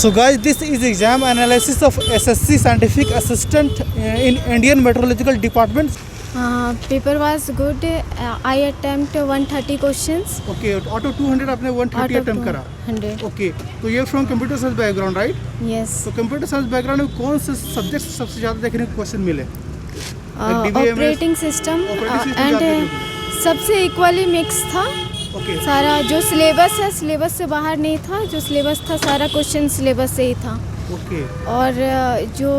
So guys, this is exam analysis of SSC Scientific Assistant in Indian Meteorological Department. Paper was good. I attempt 130 questions. Okay, out of 200 आपने 130 attempt करा. 100. Okay, तो ये from computer science background, right? Yes. तो computer science background में कौन से subject सबसे ज़्यादा देखने को question मिले? ऑपरेटिंग सिस्टम एंड सबसे इक्वली मिक्स था. Okay. सारा जो सिलेबस है सिलेबस से बाहर नहीं था. जो सिलेबस था सारा क्वेश्चन सिलेबस से ही था. Okay. और जो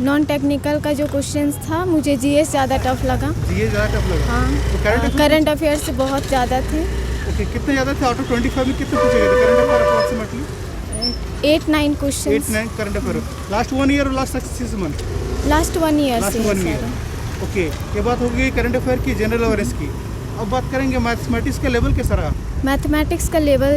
नॉन टेक्निकल का जो क्वेश्चंस था मुझे जीएस ज़्यादा टफ लगा. GS ज़्यादा टफ लगा. हाँ, तो करंट अफेयर्स बहुत ज़्यादा थे. Okay, कितने ज़्यादा थे? आउट ऑफ 25 में कितने पूछे गए थे current affair approximately? 8-9 question. 8-9 current affair. Last 1 year और last 6 month? Last 1 year last से 1 ईयर. ओके, ये बात हो गई करंट अफेयर की, जनरल अवेयरनेस की. अब बात करेंगे मैथमेटिक्स का लेवल कैसा रहा? मैथमेटिक्स का लेवल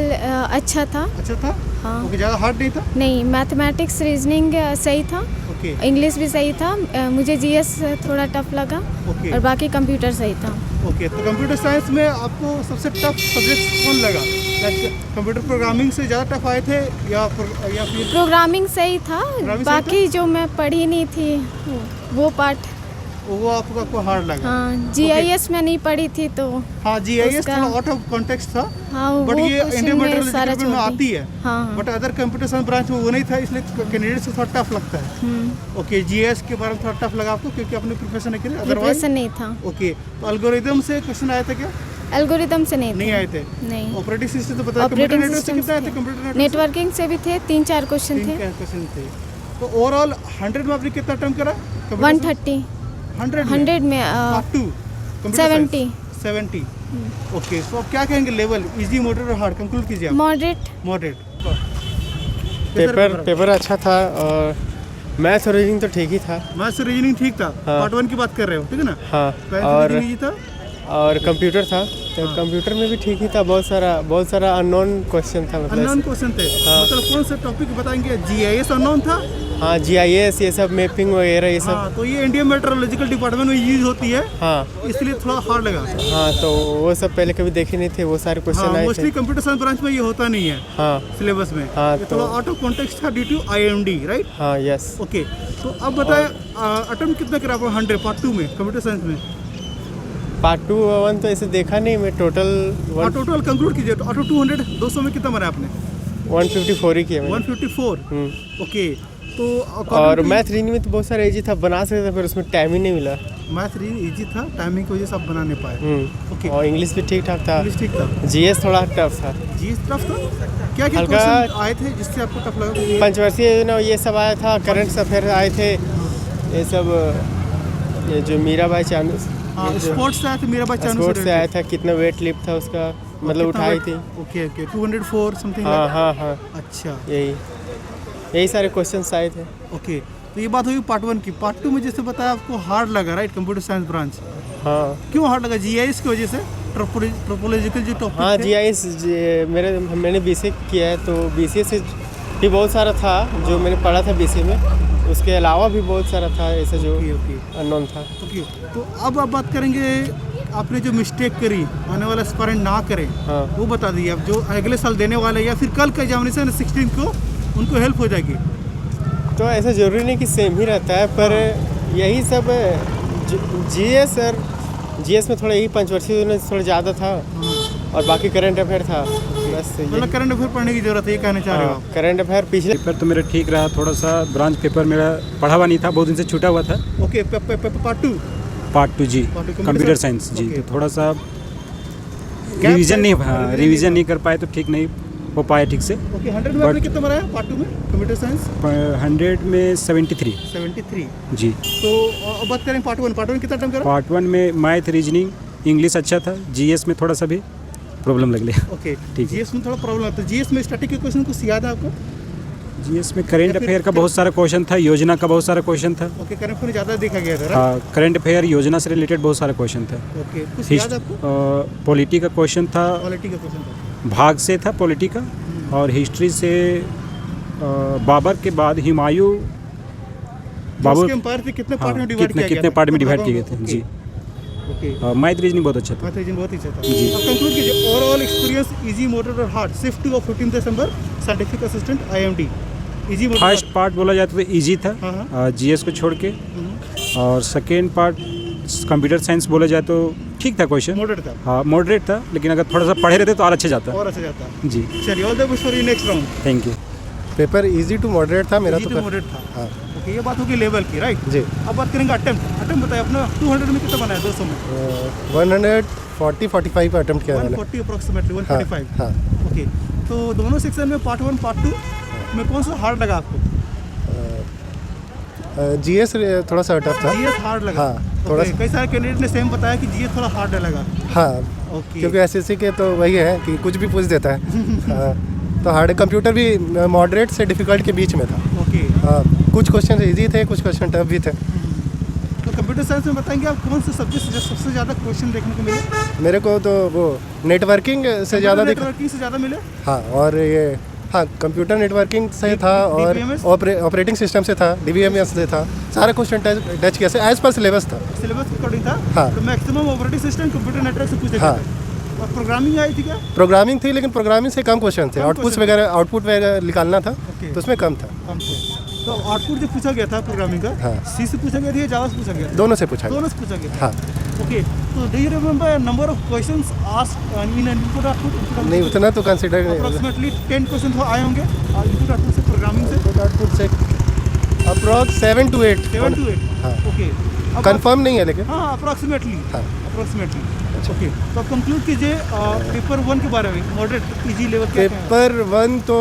अच्छा था. अच्छा था? हाँ. ओके, ज़्यादा हार्ड नहीं था? नहीं, मैथमेटिक्स रीजनिंग सही था. ओके. इंग्लिश भी सही था. मुझे जीएस थोड़ा टफ लगा. ओके. और बाकी कंप्यूटर सही था. ओके, तो कंप्यूटर साइंस में आपको सबसे टफ सब्जेक्ट कौन लगा? लाइक कंप्यूटर प्रोग्रामिंग से ज़्यादा टफ आए थे या फिर प्रोग्रामिंग सही था. बाकी जो मैं पढ़ी नहीं थी वो पार्ट वो आपको हार्ड लगा? हाँ, जीआईएस में नहीं पढ़ी थी तो. हाँ, जीआईएस थोड़ा आउट ऑफ कॉन्टेक्स्ट था. हाँ, बट ये क्वेश्चन इंडियन में मेट्रोलॉजी सारा में आती है. हाँ. But other computer science branch में वो नहीं था, इसलिए कैंडिडेट से थोड़ा टफ लगता है. ओके, जीएस के बारे में थोड़ा टफ लगा आपको क्योंकि आपने प्रिपरेशन नहीं करी? प्रिपरेशन नहीं था. ओके, तो एल्गोरिदम से क्वेश्चन आए थे क्या? एल्गोरिदम से नहीं आए थे. नहीं. ऑपरेटिंग सिस्टम तो पता है. कंप्यूटर नेटवर्क से कितना आए थे? कंप्यूटर नेटवर्किंग से भी थे 3-4 क्वेश्चन थे. क्वेश्चन थे. तो ओवरऑल 100 में आपने कितना अटेम्प्ट करा? 130. 100 में पार्ट 2 70. ओके, तो आप क्या कहेंगे लेवल? इजी, मॉडरेट और हार्ड? कंक्लूड कीजिए आप. मॉडरेट. पेपर अच्छा था और मैथ्स और रीजनिंग तो ठीक ही था. मैथ्स और रीजनिंग ठीक था. हाँ. पार्ट 1 की बात कर रहे हो, ठीक है ना? हाँ. और कंप्यूटर था तो कंप्यूटर में भी ठीक ही था. बहुत सारा अननोन क्वेश्चन था. अननोन क्वेश्चन थे. हाँ. मतलब कौन सा टॉपिक बताएंगे? जीआईएस अननोन था. हाँ, जीआईएस ये सब मैपिंग वगैरह ये सब. हाँ, तो ये इंडियन मेट्रोलॉजिकल डिपार्टमेंट में यूज होती है. हाँ, इसलिए थोड़ा हार्ड लगा. हाँ, तो वो सब पहले कभी देखे नहीं थे. वो सारे क्वेश्चन आए मोस्टली थे. कंप्यूटर साइंस ब्रांच में ये होता नहीं है. हाँ, सिलेबस में. हाँ, ये तो थोड़ा आउट ऑफ कॉन्टेक्स्ट था ड्यू टू आईएमडी, राइट? हाँ, यस. ओके, तो अब बताएं अटेम्प्ट कितना करा आपने 100 पार्ट 2 में कंप्यूटर साइंस में? पार्ट 2 1 तो ऐसे देखा नहीं मैं. टोटल कंक्लूड कीजिए. आउट ऑफ 200 200 में कितना बना आपने? 154 ही किया मैंने. 154. ओके, तो और मैथ रीजनिंग में तो बहुत सारा इजी था, बना सकते थे, पर उसमें टाइम ही नहीं मिला. मैथ रीजनिंग इजी था, टाइमिंग की वजह से आप बना नहीं पाए. ओके. और इंग्लिश भी ठीक ठाक था. इंग्लिश ठीक था. जीएस थोड़ा टफ था. जीएस टफ था. क्या हल्का क्वेश्चन आए थे जिससे आपको टफ लगा? पंचवर्षीय ये सब आया था. करंट अफेयर आए थे ये सब. ये जो मीराबाई चानू स्पोर्ट्स से आया था. मीराबाई चानू स्पोर्ट्स से आया था. कितना वेट लिफ्ट था उसका, मतलब उठाई थी. Okay 204 something. हाँ. अच्छा, यही सारे क्वेश्चंस आए थे. ओके, तो ये बात होगी पार्ट 1 की. पार्ट 2 में जैसे बताया आपको हार्ड लगा, राइट? Computer science branch. हाँ. क्यों हार्ड लगा? जीआईएस की वजह से? ट्रोपोलॉजिकल जो टॉपिक. हाँ, जीआईएस मैंने बीसीए किया है तो बीसीए से भी बहुत सारा था जो मैंने पढ़ा था बीसीए में. उसके अलावा भी बहुत सारा था ऐसा जो अननोन था. ओके, तो अब आप बात करेंगे आपने जो मिस्टेक करी, आने वाला एस्पायरेंट ना करें. हाँ. वो बता दीजिए अब, जो अगले साल देने वाले या फिर कल का एग्जामिनेशन 16 को उनको हेल्प हो जाएगी. तो ऐसा ज़रूरी नहीं कि सेम ही रहता है, पर यही सब जीएस में थोड़ा यही पंचवर्षीय में थोड़ा ज़्यादा था. और बाकी करंट अफेयर था. बस मतलब करंट अफेयर पढ़ने की जरूरत है, ये कहना चाह रहे हो आप? करंट अफेयर पिछले पेपर तो मेरा ठीक रहा. थोड़ा सा ब्रांच पेपर मेरा पढ़ा हुआ नहीं था, बहुत दिन से छूटा हुआ था. ओके, पार्ट 2 जी, कंप्यूटर साइंस जी. तो थोड़ा सा रिवीजन नहीं कर पाए तो ठीक नहीं हो पाया ठीक से. ओके, 100 में आपने कितना बनाया पार्ट 2 में कंप्यूटर साइंस? 100 में 73 जी. तो अब बात करें पार्ट 1 कितना टाइम करा? पार्ट 1 में मैथ रीजनिंग इंग्लिश अच्छा था. जीएस में थोड़ा सा भी प्रॉब्लम लग लिया. ओके, ठीक. जीएस में थोड़ा प्रॉब्लम आता है. जीएस में स्टैटिक के क्वेश्चन कुछ याद है आपको? जीएस में करंट अफेयर का बहुत सारा क्वेश्चन था, योजना का बहुत सारा क्वेश्चन था. ओके, करंट अफेयर ज़्यादा देखा गया था. हाँ, करंट अफेयर योजना से रिलेटेड बहुत सारा क्वेश्चन था. ओके, कुछ याद आपको? पॉलिटी का क्वेश्चन था. पॉलिटी का क्वेश्चन था. भाग से था पॉलिटी का. और हिस्ट्री से बाबर के बाद हुमायूं. बाबर एम्पायर थे कितने पार्ट में डिवाइड किए गए थे जी. ओके, मैथ रीजनिंग बहुत अच्छा था. मैथ रीजनिंग बहुत अच्छा था. जी. अब कंक्लूड कीजिए. ओवरऑल एक्सपीरियंस इजी, मॉडरेट और hard. Shift of 15 December scientific assistant IMD. Easy first part बोला जाए तो इजी था हाँ, जीएस को छोड़ के, और सेकेंड पार्ट कंप्यूटर साइंस बोला जाए तो ठीक था क्वेश्चन, मॉडरेट था हाँ मॉडरेट था, लेकिन अगर थोड़ा सा पढ़े रहते तो और अच्छे जाता। और अच्छा जाता। जी चलिए all the best for your next round. Thank you. Paper easy to moderate था मेरा इजी तो टू मॉडरेट था। हाँ ओके, ये बात होगी लेवल की, राइट। जी। अब बात करेंगे अटेम्प्ट बताइए अपना। 200 में कितना बनाया? 200 में 145 अटेम्प्ट किया मैंने। 140 अप्रोक्सीमेटली, 145। हाँ ओके, तो दोनों सेक्शन में पार्ट 1 पार्ट 2 में कौन सा हार्ड लगा आपको? जीएस थोड़ा सा टफ था। जीएस हार्ड लगा। हाँ, थोड़ा सा। कई सारे कैंडिडेट ने सेम बताया कि जीएस थोड़ा हार्ड लगा। हाँ ओके, क्योंकि एसएससी के तो वही है कि कुछ भी पूछ देता है। हाँ, तो हार्ड कंप्यूटर भी मॉडरेट से डिफ़िकल्ट के बीच में था। ओके। हाँ, कुछ क्वेश्चन इजी थे, कुछ क्वेश्चन टफ भी थे। तो कंप्यूटर साइंस में बताएंगे आप कौन से सब्जेक्ट से सबसे ज़्यादा क्वेश्चन देखने को मिले? मेरे को तो वो नेटवर्किंग से ज़्यादा दिखा। नेटवर्किंग से ज़्यादा मिले। हाँ, और ये हाँ कंप्यूटर नेटवर्किंग से था, और DBMS? ऑपरेटिंग सिस्टम से था, DBMS से था। सारे क्वेश्चन टच किया एज पर सिलेबस था। सिलेबस के अकॉर्डिंग था। हाँ। तो maximum operating system computer network से पूछे हाँ। गए थे। और प्रोग्रामिंग आई थी क्या? प्रोग्रामिंग थी, लेकिन प्रोग्रामिंग से कम क्वेश्चन थे। आउटपुट वगैरह निकालना था, ओके। तो उसमें कम था। कम थे। तो आउटपुट जो पूछा गया था प्रोग्रामिंग का, हाँ। सी से पूछा गया था या जावा से पूछा गया था? दोनों से पूछा गया। दोनों से पूछा गया। हाँ, ओके, तो do you remember number of questions asked in input output? नहीं उतना तो कंसिडर नहीं। अप्रोक्सीमेटली 10 क्वेश्चन तो आए होंगे इनपुट आउटपुट से, प्रोग्रामिंग से। आउटपुट से अप्रॉक्स 7 to 8। 7 to 8। हाँ। ओके, अब कंफर्म नहीं है लेकिन। हाँ अप्रोक्सीमेटली। हाँ। अप्रोक्सीमेटली। ओके, तो आप कंक्लूड कीजिए पेपर 1 के बारे में, मॉडरेट इजी लेवल क्या है? पेपर 1 तो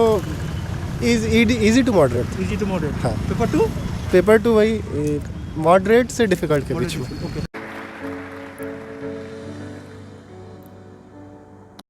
easy to moderate. Easy to moderate. हाँ। पेपर 2 पेपर 2 वही मॉडरेट से डिफिकल्ट के बीच में। ओके।